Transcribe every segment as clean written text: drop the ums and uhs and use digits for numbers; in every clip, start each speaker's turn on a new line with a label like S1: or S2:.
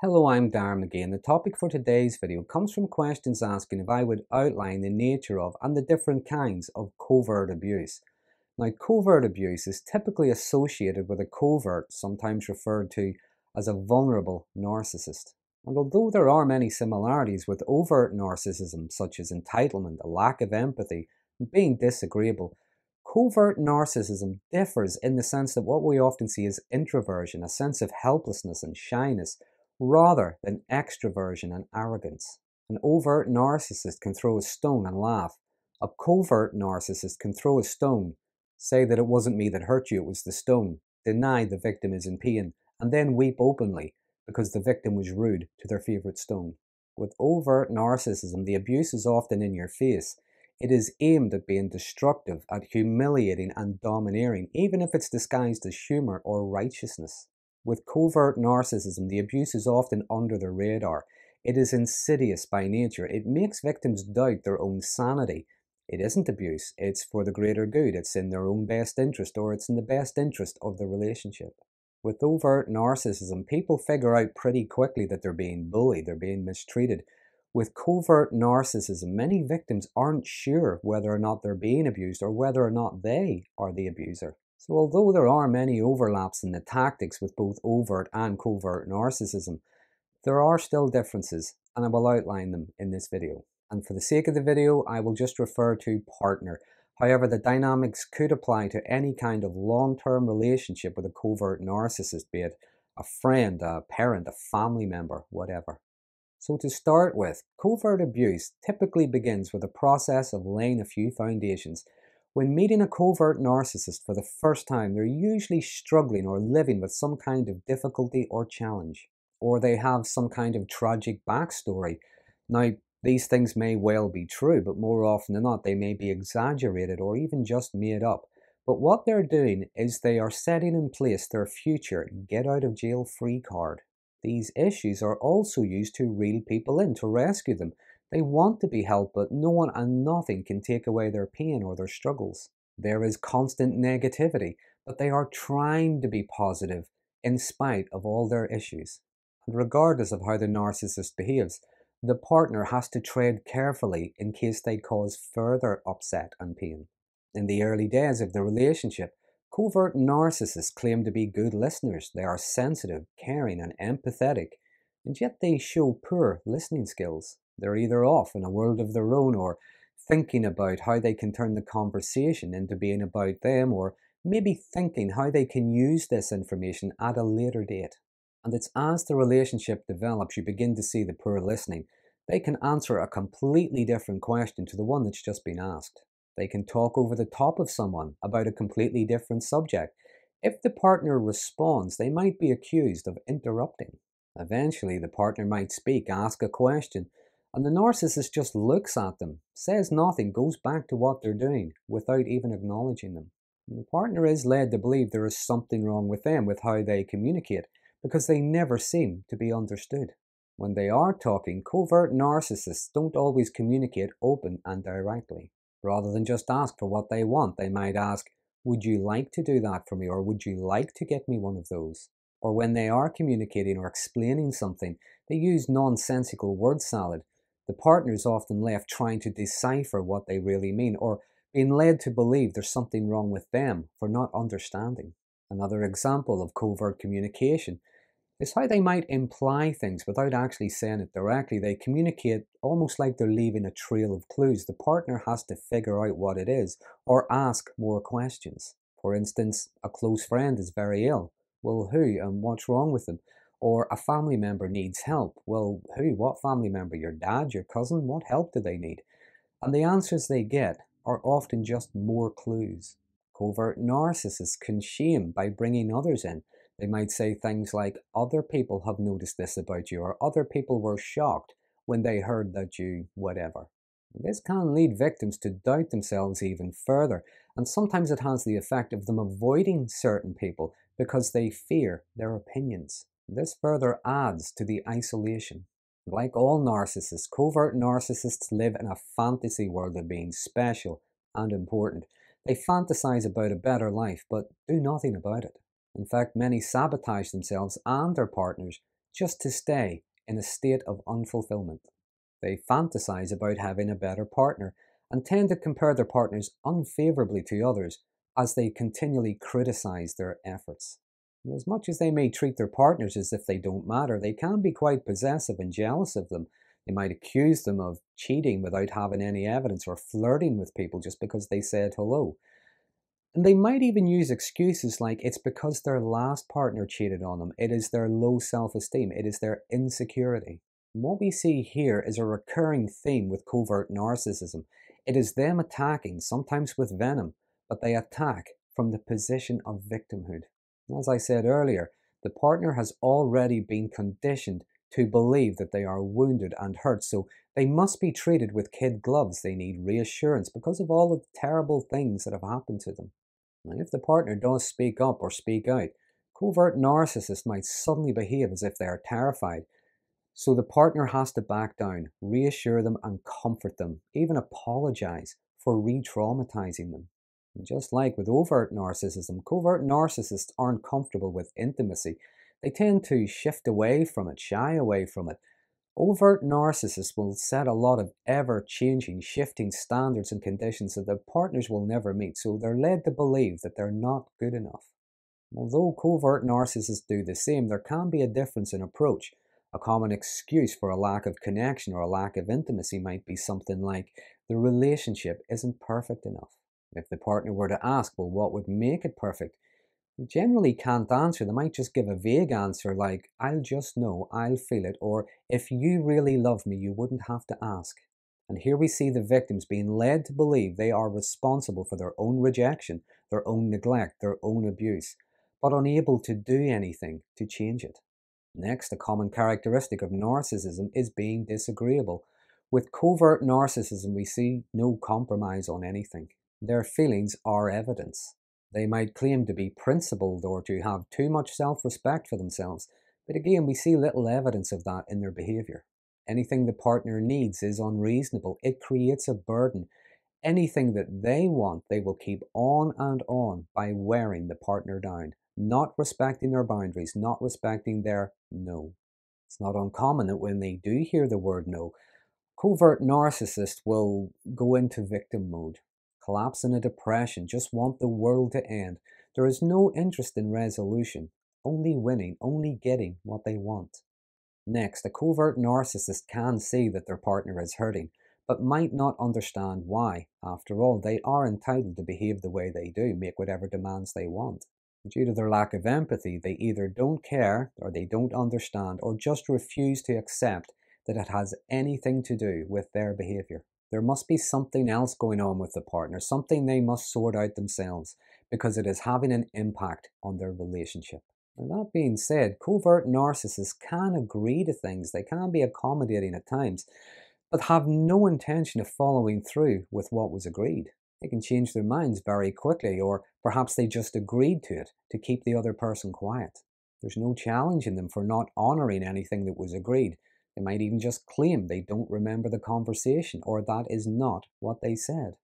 S1: Hello, I'm Darren Magee, and the topic for today's video comes from questions asking if I would outline the nature of and the different kinds of covert abuse. Now, covert abuse is typically associated with a covert, sometimes referred to as a vulnerable narcissist. And although there are many similarities with overt narcissism, such as entitlement, a lack of empathy, and being disagreeable, covert narcissism differs in the sense that what we often see is introversion, a sense of helplessness and shyness, rather than extroversion and arrogance. An overt narcissist can throw a stone and laugh. A covert narcissist can throw a stone, say that it wasn't me that hurt you, it was the stone, deny the victim is in pain, and then weep openly because the victim was rude to their favorite stone. With overt narcissism, the abuse is often in your face. It is aimed at being destructive, at humiliating and domineering, even if it's disguised as humor or righteousness. With covert narcissism, the abuse is often under the radar. It is insidious by nature. It makes victims doubt their own sanity. It isn't abuse, it's for the greater good. It's in their own best interest, or it's in the best interest of the relationship. With overt narcissism, people figure out pretty quickly that they're being bullied, they're being mistreated. With covert narcissism, many victims aren't sure whether or not they're being abused or whether or not they are the abuser. So although there are many overlaps in the tactics with both overt and covert narcissism, there are still differences, and I will outline them in this video. And for the sake of the video, I will just refer to partner. However, the dynamics could apply to any kind of long-term relationship with a covert narcissist, be it a friend, a parent, a family member, whatever. So to start with, covert abuse typically begins with a process of laying a few foundations. When meeting a covert narcissist for the first time, they're usually struggling or living with some kind of difficulty or challenge, or they have some kind of tragic backstory. Now, these things may well be true, but more often than not, they may be exaggerated or even just made up. But what they're doing is they are setting in place their future get out of jail free card. These issues are also used to reel people in, to rescue them. They want to be helped, but no one and nothing can take away their pain or their struggles. There is constant negativity, but they are trying to be positive in spite of all their issues. And regardless of how the narcissist behaves, the partner has to tread carefully in case they cause further upset and pain. In the early days of the relationship, covert narcissists claim to be good listeners. They are sensitive, caring, and empathetic, and yet they show poor listening skills. They're either off in a world of their own or thinking about how they can turn the conversation into being about them, or maybe thinking how they can use this information at a later date. And it's as the relationship develops you begin to see the poor listening. They can answer a completely different question to the one that's just been asked. They can talk over the top of someone about a completely different subject. If the partner responds, they might be accused of interrupting. Eventually, the partner might speak, ask a question, and the narcissist just looks at them, says nothing, goes back to what they're doing without even acknowledging them. And the partner is led to believe there is something wrong with them, with how they communicate, because they never seem to be understood. When they are talking, covert narcissists don't always communicate open and directly. Rather than just ask for what they want, they might ask, "Would you like to do that for me?" or "Would you like to get me one of those?" Or when they are communicating or explaining something, they use nonsensical word salad. The partner is often left trying to decipher what they really mean, or being led to believe there's something wrong with them for not understanding. Another example of covert communication is how they might imply things without actually saying it directly. They communicate almost like they're leaving a trail of clues. The partner has to figure out what it is or ask more questions. For instance, a close friend is very ill. Well, who and what's wrong with them? Or a family member needs help. Well, who? What family member? Your dad? Your cousin? What help do they need? And the answers they get are often just more clues. Covert narcissists can shame by bringing others in. They might say things like, "Other people have noticed this about you," or "Other people were shocked when they heard that you whatever." This can lead victims to doubt themselves even further, and sometimes it has the effect of them avoiding certain people because they fear their opinions. This further adds to the isolation. Like all narcissists, covert narcissists live in a fantasy world of being special and important. They fantasize about a better life, but do nothing about it. In fact, many sabotage themselves and their partners just to stay in a state of unfulfillment. They fantasize about having a better partner and tend to compare their partners unfavorably to others as they continually criticize their efforts. And as much as they may treat their partners as if they don't matter, they can be quite possessive and jealous of them. They might accuse them of cheating without having any evidence, or flirting with people just because they said hello. And they might even use excuses like it's because their last partner cheated on them, it is their low self esteem, it is their insecurity. And what we see here is a recurring theme with covert narcissism. It is them attacking, sometimes with venom, but they attack from the position of victimhood. As I said earlier, the partner has already been conditioned to believe that they are wounded and hurt, so they must be treated with kid gloves. They need reassurance because of all the terrible things that have happened to them. And if the partner does speak up or speak out, covert narcissists might suddenly behave as if they are terrified. So the partner has to back down, reassure them and comfort them, even apologize for re-traumatizing them. And just like with overt narcissism, covert narcissists aren't comfortable with intimacy. They tend to shift away from it, shy away from it. Overt narcissists will set a lot of ever-changing, shifting standards and conditions that their partners will never meet, so they're led to believe that they're not good enough. Although covert narcissists do the same, there can be a difference in approach. A common excuse for a lack of connection or a lack of intimacy might be something like, the relationship isn't perfect enough. If the partner were to ask, well, what would make it perfect? You generally can't answer. They might just give a vague answer like, I'll just know, I'll feel it, or if you really love me, you wouldn't have to ask. And here we see the victims being led to believe they are responsible for their own rejection, their own neglect, their own abuse, but unable to do anything to change it. Next, a common characteristic of narcissism is being disagreeable. With covert narcissism, we see no compromise on anything. Their feelings are evidence. They might claim to be principled or to have too much self-respect for themselves, but again, we see little evidence of that in their behavior. Anything the partner needs is unreasonable. It creates a burden. Anything that they want, they will keep on by wearing the partner down, not respecting their boundaries, not respecting their no. It's not uncommon that when they do hear the word no, covert narcissists will go into victim mode, collapse in a depression, just want the world to end. There is no interest in resolution, only winning, only getting what they want. Next, a covert narcissist can see that their partner is hurting, but might not understand why. After all, they are entitled to behave the way they do, make whatever demands they want. Due to their lack of empathy, they either don't care, or they don't understand, or just refuse to accept that it has anything to do with their behavior. There must be something else going on with the partner, something they must sort out themselves, because it is having an impact on their relationship. And that being said, covert narcissists can agree to things, they can be accommodating at times, but have no intention of following through with what was agreed. They can change their minds very quickly, or perhaps they just agreed to it to keep the other person quiet. There's no challenging them for not honoring anything that was agreed. They might even just claim they don't remember the conversation, or that is not what they said.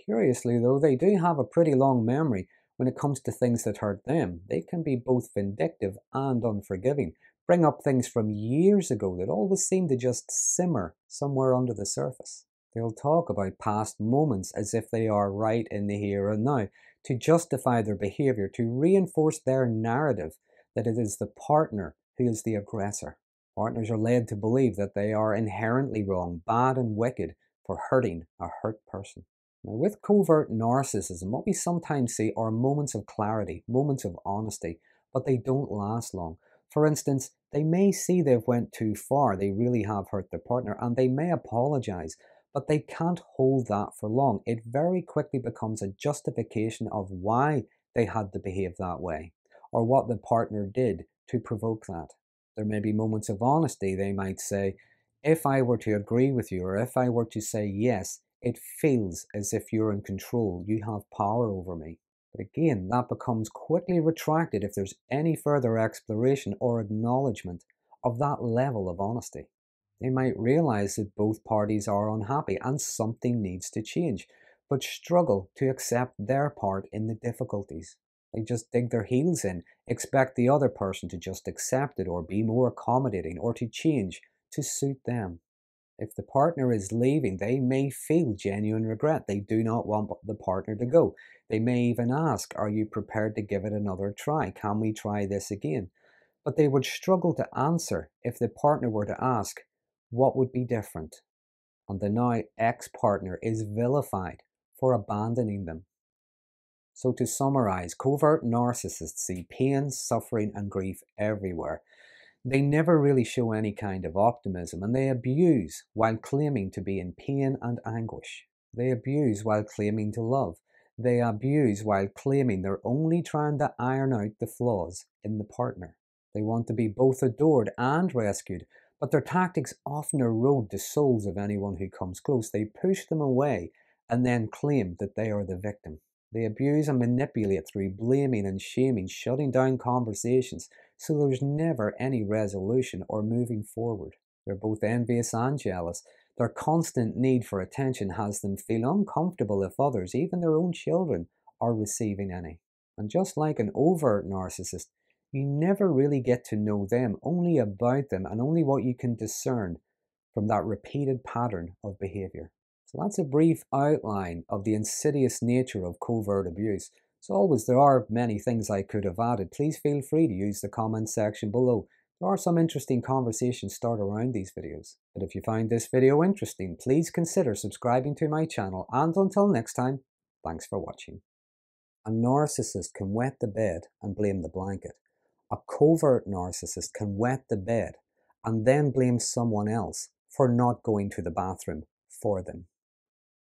S1: Curiously though, they do have a pretty long memory when it comes to things that hurt them. They can be both vindictive and unforgiving, bring up things from years ago that always seem to just simmer somewhere under the surface. They'll talk about past moments as if they are right in the here and now, to justify their behavior, to reinforce their narrative that it is the partner who is the aggressor. Partners are led to believe that they are inherently wrong, bad and wicked for hurting a hurt person. Now, with covert narcissism, what we sometimes see are moments of clarity, moments of honesty, but they don't last long. For instance, they may see they've went too far, they really have hurt their partner, and they may apologize, but they can't hold that for long. It very quickly becomes a justification of why they had to behave that way, or what the partner did to provoke that. There may be moments of honesty. They might say, if I were to agree with you, or if I were to say yes, it feels as if you're in control, you have power over me. But again, that becomes quickly retracted if there's any further exploration or acknowledgement of that level of honesty. They might realize that both parties are unhappy and something needs to change, but struggle to accept their part in the difficulties. They just dig their heels in, expect the other person to just accept it or be more accommodating or to change to suit them. If the partner is leaving, they may feel genuine regret. They do not want the partner to go. They may even ask, are you prepared to give it another try? Can we try this again? But they would struggle to answer if the partner were to ask, what would be different? And the now ex-partner is vilified for abandoning them. So to summarize, covert narcissists see pain, suffering, and grief everywhere. They never really show any kind of optimism, and they abuse while claiming to be in pain and anguish. They abuse while claiming to love. They abuse while claiming they're only trying to iron out the flaws in the partner. They want to be both adored and rescued, but their tactics often erode the souls of anyone who comes close. They push them away and then claim that they are the victim. They abuse and manipulate through blaming and shaming, shutting down conversations, so there's never any resolution or moving forward. They're both envious and jealous. Their constant need for attention has them feel uncomfortable if others, even their own children, are receiving any. And just like an overt narcissist, you never really get to know them, only about them and only what you can discern from that repeated pattern of behavior. So that's a brief outline of the insidious nature of covert abuse. As always, there are many things I could have added. Please feel free to use the comments section below. There are some interesting conversations start around these videos. But if you find this video interesting, please consider subscribing to my channel. And until next time, thanks for watching. A narcissist can wet the bed and blame the blanket. A covert narcissist can wet the bed and then blame someone else for not going to the bathroom for them.